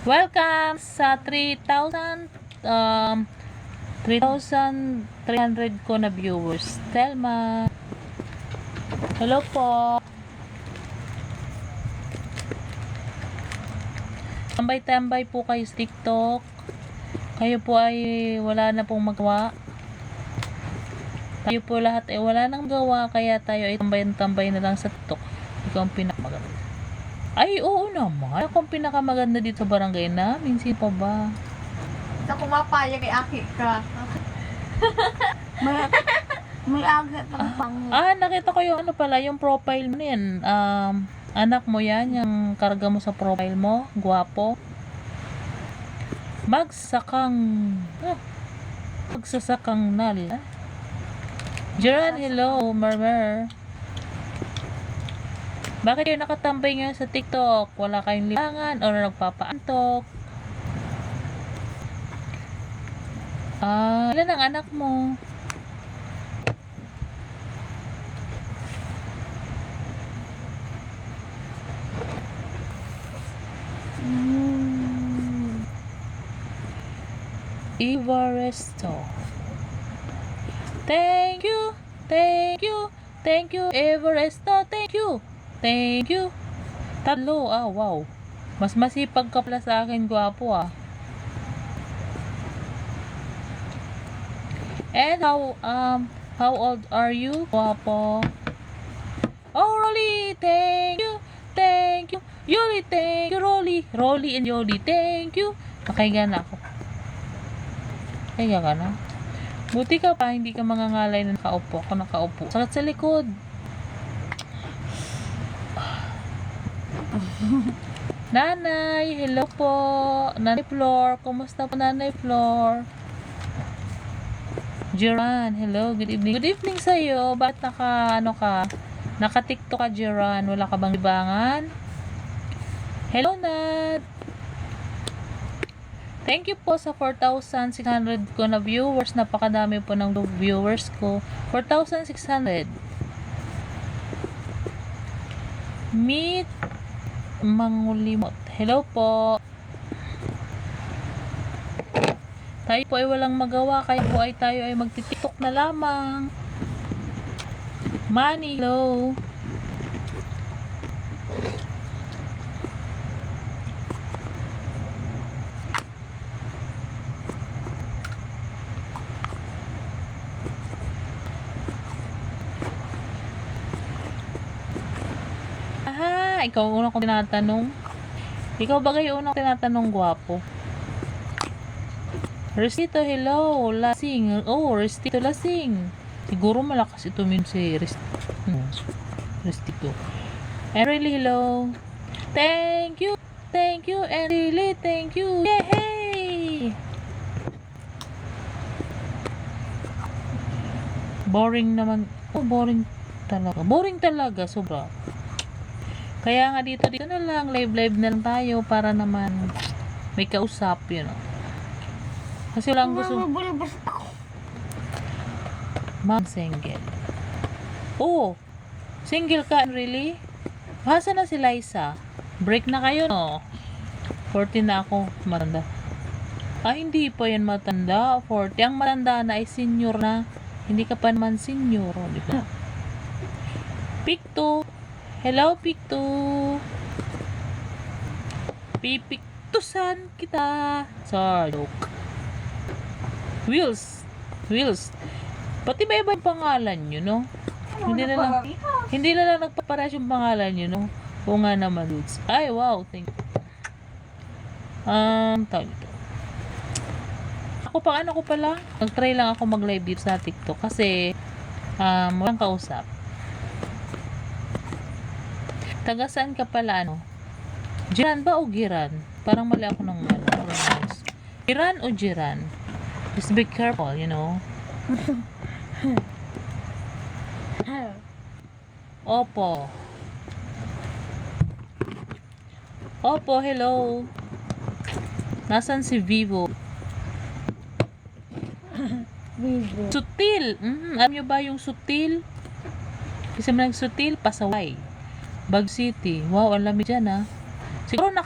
Welcome sa 3,300 ko na viewers. Telma. Hello po. Tambay-tambay po kayo sa TikTok. Kayo po ay wala na pong magawa. Tayo po lahat ay wala nang gawa, kaya tayo ay tambay-tambay na lang sa TikTok. Ikaw ang pinakamaganda. Ay, oo naman. Ako ang pinakamaganda dito sa barangay namin. Sino pa ba? Sa kumapayag ay aki ka. may aga pang pangit. Nakita ko yung ano pala, yung profile mo na yan. Anak mo yan, yung karga mo sa profile mo. Guwapo. Magsasakang nal. Jeran, hello, Mermer. Bakit kayo nakatambay ngayon sa TikTok? Wala kayong libangan o nagpapaantok? Ilan ang anak mo? Everesto. Thank you, Everesto. Thank you. Tatlo, wow. Mas masipag ka pala sa akin, gwapo And how old are you, gwapo? Oh, Rolly, thank you. Yoli, thank you, Rolly and Yoli, thank you. Nakahiga na ako. Kaya ka na? Buti ka pa, hindi ka mangangalay na nakaupo. Ako nakaupo. Sakit sa likod. Nanay, hello po. Nanay Flor, kumusta po Nanay Flor? Jeran, hello, good evening. Good evening sa'yo. Bakit naka-TikTok ka, Jeran? Wala ka bang libangan? Hello, Nat. Thank you po sa 4,600 ko na viewers. Napakadami po ng viewers ko. 4,600. Meet Mangulimot. Hello po. Tayo po ay walang magawa. Kaya po ay tayo ay magtitiktok na lamang. Manny, hello. Ikaw ang unang kong tinatanong. Ikaw ba kayo unang tinatanong, gwapo? Restito, hello. Lasing. Oh, Restito Lasing. Siguro malakas ito si Restito. And really, hello. Thank you. And really, thank you. Yay! Boring naman. Oh, boring talaga. Boring talaga, sobra. Kaya nga dito na lang, live na lang tayo para naman may kausap, Kasi lang gusto. Ma'am, single. Oh, single ka, really? Hasa na si Liza? Break na kayo, no? 40 na ako, matanda. Hindi pa yan matanda, 40. Ang matanda na ay senior na. Hindi ka pa naman senior, di ba? Pick 2. Hello, Picto. Pipiktusan kita. Sorry, joke. Wheels. Pati ba iba yung pangalan nyo, no? Hindi na lang nagpaparas yung pangalan nyo, no? Oo nga naman, dudes. Ay, wow. Thank you. Tawag ito. Ano ko pala? Nag-try lang ako mag-live dito sa TikTok kasi walang kausap. Taga saan ka pala, Jiran ba o Giran? Parang mali ako ng pronounce. Giran o Jiran? Just be careful, Opo, hello. Nasaan si Vivo? Sutil. Alam nyo ba yung sutil? Kasi man sutil, pasaway. Bag City. Wow, ang lamig dyan, Siguro